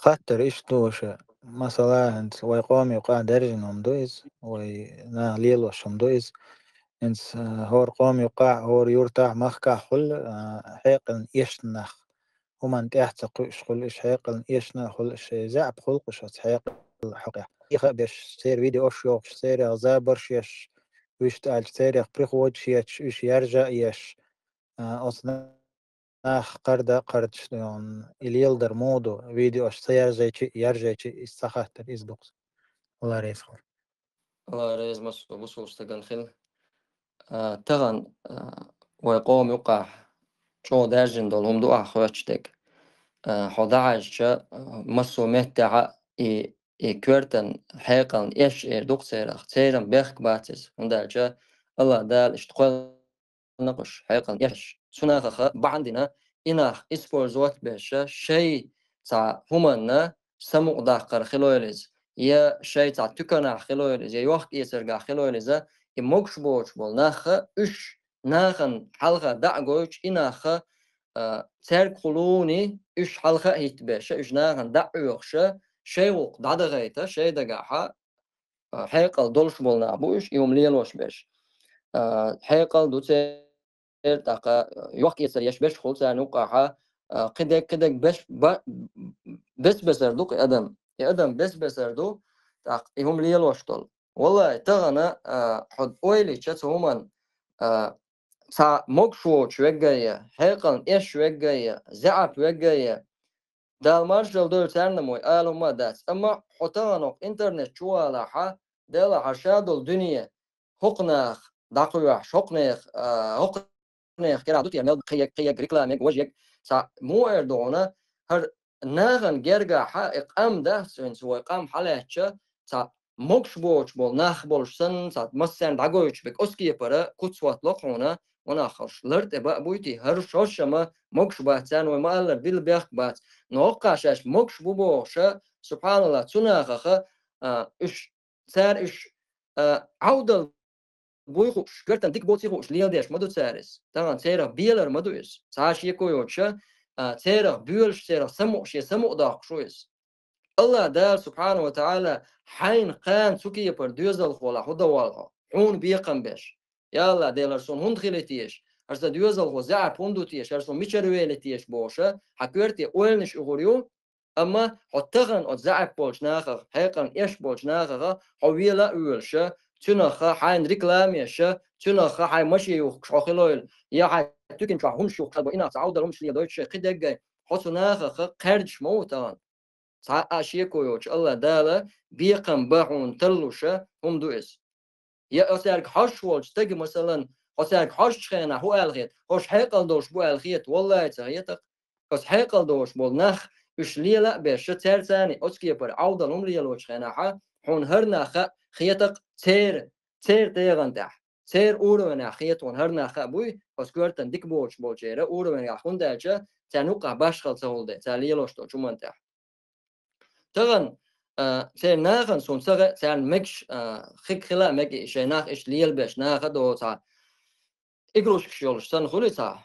خاطر إيش توشة مثلا أنت ويقوم يقع درجنهم دويز وينا ليل وشم دويز أنت هور قوم يقع هور يرتاع مخكع خل حيقن يشنخ ومن تحت قش خل إيش حيقن يشنخ خل إيش زعب خل قش حيقن حقع يخبش سير فيديو أش يوش سير غزابرش يش ويش تعال سير يخبرخ وجه يش يرجع يش أصلا قرد قرد شلون اليلدر مودو فيديو أش يرجع استخدت إزدوكس الله يرزقه الله رئيس مصر بصوص تقنخل تغن ويقوم يقع شو دارجن دولهم دو أخواتشتك حداعش مصر مهتع كورتن حيقن إيش دوق سيرخ سيرم بيخك باتس هندالجا الله دال اشتغل نقش حيقن إيش سناخخ بعندنا إناخ إسبور زوات بيش شيء تا همنا سمو داقر خلويلز يا شيء تا تكنا خلويلز يا وقت يسرقا خلويلز يموكش بوش بول ناخ إش ناخن حلقة دعقوش إناخ تر قلوني إيش حلقة هيتبش إيش ناخن دعوخش شيء وق دعدغيته شيء دقاحة حيقل دولش بول نابوش يوم ليلوش بش حيقل دو تاقا يوق يسر يش بش خلص نوقعها قدك بس بسردوك أدم أدم بس بسردو تاق يوم ليلوش طول والله تغنى حد أويلي تشات همان تا مكشو شوية هيقن إيش شوية زعب شوية دال مارشال دول ترنموي قالوا ما داس أما حطانوك إنترنت شو لها دل عشادو الدنيا حقناخ دقيق حقناخ كده عدوتي ميل قيا ريكلامك وجهك سا مو إردونا هر ناغن جرجع حق أم ده سوى قام حالاتش سا مكش بول ناخ بولش سن سا مسن دعوش بك أسكي برا كتسوات لقونا وناخش لرت بقى بويتي هر شوش ما مكش باتسان وما الله بيل بيخ بات نوقعش مكش بوش سبحان الله تناخخ إش سار إش عودة بويخوش قرتن ديك بوتيخوش ليال ديش مدو سارس طبعا سيرا بيلر مدو إس ساش يكويوش سيرا بيولش سيرا سموش سمو داق شويس الله دار سبحانه وتعالى حين قان سكي بردوزل خولا خدا والها حون بيقم بيش يلا ديلرسون هند خيلتيش هرسا دوزل خو زعب هندو تيش هرسون ميشرويل تيش بوشا حكورتي اولنش اغوريو اما حتغن ات زعب بولش ناخر حيقن ايش بولش ناخر حويلا اولش تنخ حين ريكلاميش تنخ حين مشي وخخلويل يا حي تكن شو شو قلبو انا تعود لهم شلي دوتش قدق حسو ناخر قرج موتان أشيكويوش الله دالا بيقم باعون تلوشة هم دوئس يا أسألك حش والش تجي مثلا أسألك حش خينا هو الخيط حش حيقل دوش بو الخيط والله تهيتك بس حيقل دوش بول نخ إيش ليلا بيش تير ثاني أسكي بر عودة لهم ليلوش خينا ح حون هرنا خ خيتك تير تيغن تح تير أورو خيتون هرنا خ بوي بس كورتن ديك بولش جيرة أورو خون دالشة تنوقع باش خلص هولده تاليلوش تو شو منتح تغن سير ناخن سون سغ سان مكش خك خلا مك شيناخ اش ليل بش ناخ دو تا اگروش شولش سن خولي تا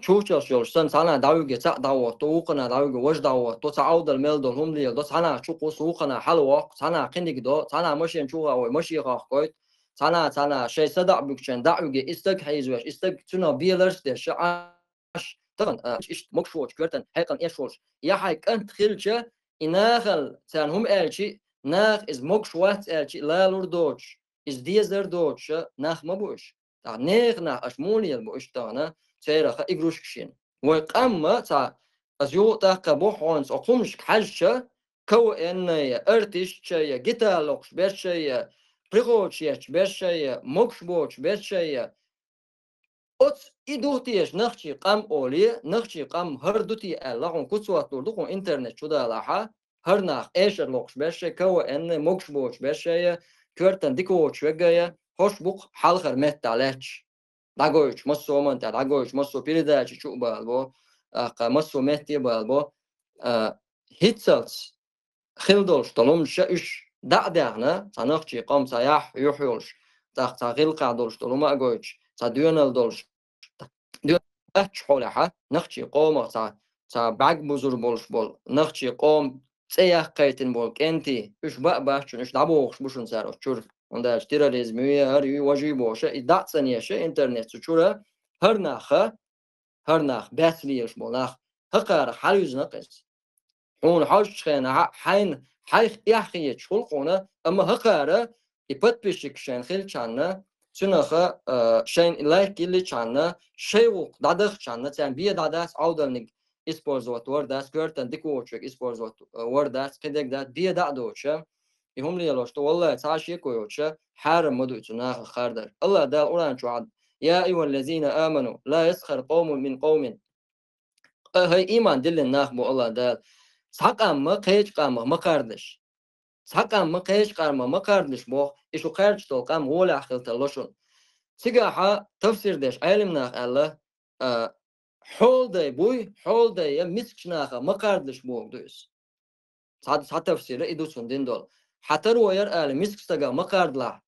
چوچ شولش سن سانا داوگه تا داو تو قنا داوگه وش داو تو تا اودل ميل دو هم ليل دو سانا چو قو سو قنا حلو سانا قندق دو سانا مشين چو او مشي قاخ كويت سانا شي صدع بكشن داوگه استك حيزوش استك تنا بيلرس ده شاش تغن اش مكشوش كرتن حقن ايشوش يا حق انت خلچه إناخل سان هم ألشي ناخ إز مكش وقت ألشي لا لور دوتش إز ديزر دوتش ناخ مبوش تا ناخ أشموني البوش تانا سيرخ إجروش كشين وقام تا أزيو تا كبوحونس أقومش حجة كو إن أرتش شيء جيتالوكش بيش شيء بريغوش بيش شيء مكش بوش بيش شيء أوت إدوتيش نخشي قام أولي نخشي قام هردوتي ألاقون كتسوات دوردوكون إنترنت شودا لاحا هرناخ إيشر لوكش بشي كو إن موكش بوش بشي كورتن ديكوش وجايا هوش بوك حالخر مهت عليش داغوش مصو منت داغوش مصو بيرداش شو بالبو مصو مهتي بالبو هيتسلز خلدولش طلوم شاش دعنا تنخشي قام سياح يحيولش تغيل قعدولش طلوم أجوش تديونال دولش ديون أتش حولها نخشي قوم تا بعق بزر بولش بول نخشي قوم سياح قيتن بولك أنتي إيش بقى باشون إيش دابوخش بوشون سارو شور ونداش تيراليزم هر وجي بوشة إدعسن يشة إنترنت شورا هر ناخ باتليش بولناخ هقار حريز نقص هون حوش خينا حين حيخ يحكي شغل قونا أما هقارة يبت بشك شين خيل شانا شنخه شين لايك اللي شانا شيء دادخ شانا تان بيه داداس عودلنك إسبورزوت ورداس كرتن ديكوتشك إسبورزوت ورداس كدك دات بيه دادوشة يهم لي لوشت والله تعشي كويوشة حارم مدوتو ناخ خاردر الله دال أوران شوعد يا أيها الذين آمنوا لا يسخر قوم من قوم هاي إيمان دل الناخ بو الله دال سحقام ما قيش قام ما قاردش سحقام ما قيش قام ما قاردش بو إيشو قارج تلقام ولا أخلت اللوشون سيجاحة تفسير ديش علم ناخ الله حول داي بوي حول داي يا مسكش ناخ ما قاردش بو دوس ساعات تفسير إدوسون دين دول حتى روير آل مسكش تجا ما قارد لا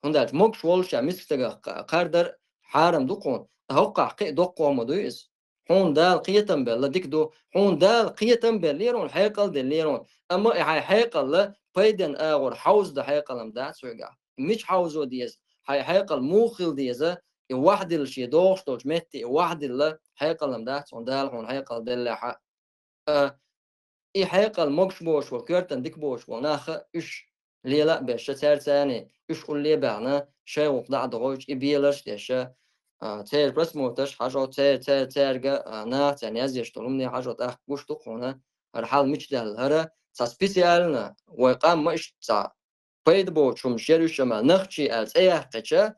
هنداش موكش والشا مسكش تجا قاردر حارم دقون أوقع قي دقون مدوس هون دال قيتم بل ديك دو هون دال قيتم بل ليرون حيقل دل ليرون أما هاي حيقل لا بيدن أغور حوز ده حيقل أم ده سويجا مش حوزو ديز هاي حيقل موخل ديزا واحد الشي دوش دوش متي واحد اللي حيقل أم ده هون دال هون حيقل دل ح إي حيقل موكش بوش وكرتن ديك بوش وناخ إيش ليلا بيش تسير ثاني إيش قول لي بعنا شيء وقدع دغوش إبيلش ديشة تير بس موتش حاجة تيرجا ناس يعني أزيش تلومني حاجة تأخ وش تقونا الحال مش ده هرا سبيسيالنا ويقام مش تا بيد بو شوم شيرو شما نخشي ألس أيه قتشة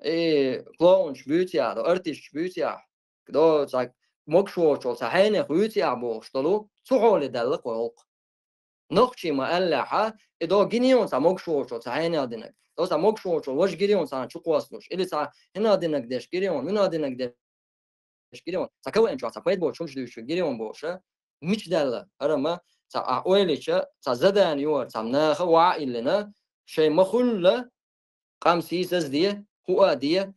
إيه كلونش بيوتيا دو أرتيش بيوتيا دو تاك مكشوش أو تحيني بيوتيا بوشتلو سحول دلق ويلق نخشي ما ألحة إدو جنيون تا مكشوش أو تحيني أدينك دو تا مكشوش وش جريون سان شو قواسلوش إلي تا هنا أدينك ديش جريون من أدينك ديش جريون تا كوا إنشوا تا بيد بوشومش دوش جريون بوشة مش دلة هرما تا أوليشة تا زدان يور تا مناخ وعائلنا شيء مخل قام سيسس دي هو دي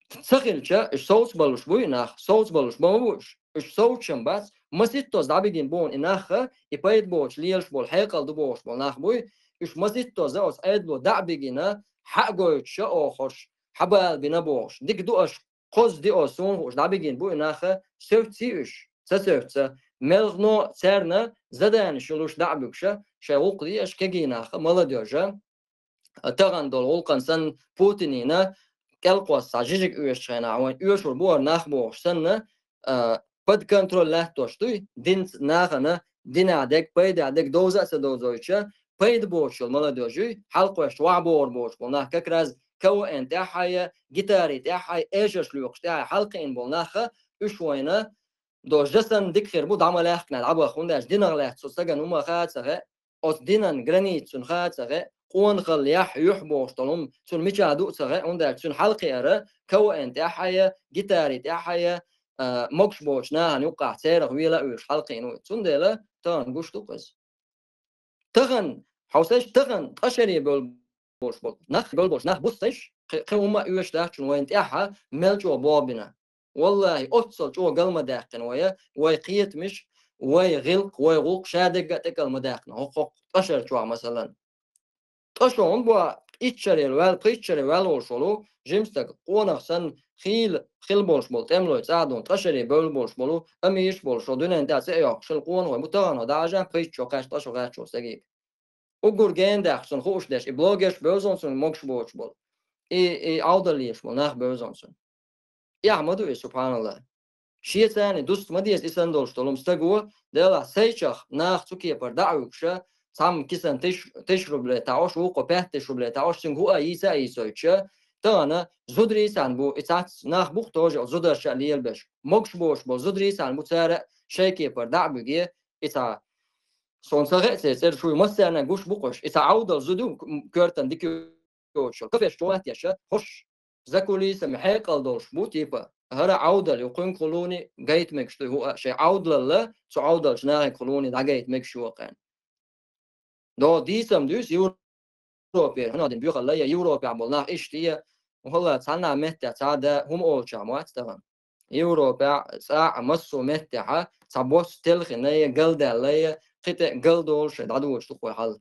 تسخيلشا الصوت بلوش بوي ناخ صوت بلوش بوش الصوت شم بس مسيتوز دابيجين بون إناخ يبايد بوش ليلش بول حيقل دو بوش بول ناخ بوي إش مسيتوز أوس أيدلو دابيجينا حقويتشا أو خوش حبال بينا بوش ديك دو أش قوز دي أوسون خوش دابيجين بوي ناخ سوتي إش سسوتسا ملغنو سرنا زدان شلوش دعبكشا شاوق دي أش كجي ناخ مالا ديوجا تغن دول ولقن سن بوتينينا كالقوس ساجيجك üyeşçayna awan üyeşur bu nach bu sanna pod kontrol lahtoştu din nachana dinadek paydadek doza sa dozoycha payd boşul mala doju halqoş wa bor boş bu nach kakraz كو انت حي جيتاري تاعي ايش شلوق تاعي حلقين بولناخه ايش وينه دوش جسن ديك خير بود عمل احنا نلعبها خونداش دينغ له سوسغا نوما خاصه اوس دينن جرانيت سن خاصه قون خل يح بوشتلهم سن ميشادو صغه عندك سن حلقي اره كو انت حيا جيتاري تحيا موكش بوشنا هنوقع سير ويلا ويش حلقي انو سن ديلا تان غشتو قس تغن حوسش تغن قشري بول بوش بول نخ بول بوش نخ بوستش قوما ويش داخل وين تاعها ملجو بوبنا والله اوتصل جو قلمه داخل ويا ويقيت مش ويغلق ويغوق شادق تكل مداخل حقوق قشر شو مثلا تشون بوا إتشري الوال قيتشري الوال وشلو جيمستك قونا سن خيل بولش بول تملو تعدون تشري بول بولش بولو أميش بولش ودون أنت سياق شل قون ومتانا داجا قيتشو قاش تشو قاشو سجيك وجور جاندخ سن خوش داش بلوجش بوزون سن موكش بولش بول إي أودليش بول ناخ بوزون سن يا مدو سبحان الله شيء ثاني دوست مديس إسان دولش تلوم استجوا دلا سيشخ ناخ تكيه بردعوكشة سام كيسان تشرب لتعوش وقو به تشرب لتعوش سنجو أيسا أيسويتشة تانا زودري سان بو إتاعت ناخ بوخ توجع زودر شاليل بش موكش بوش بو زودري سان متسارع شيكي بردع بجي إتاع صون صغير سير شوي مستعنا جوش بوقش إتاع عودة زودو كرتن ديكيوشو كيفش توات يشة خش زكولي سمحيق الدوش بو تيبا هرا عودة يقين قلوني جايت مكشتو هو شيء عودة لا سو عودة شناهي قلوني دا جايت مكشو وقان دو ديسم دوس يوروبي هنا دين بيخل ليا يوروبي عملناه إشتية وهلا تعالنا مهتة تعدا هم أول شاموات تمام يوروبي ساعة مصو مهتة تعبوس تلخي نيا جلدة ليا قطع قلدول شد عدوش تقوي حل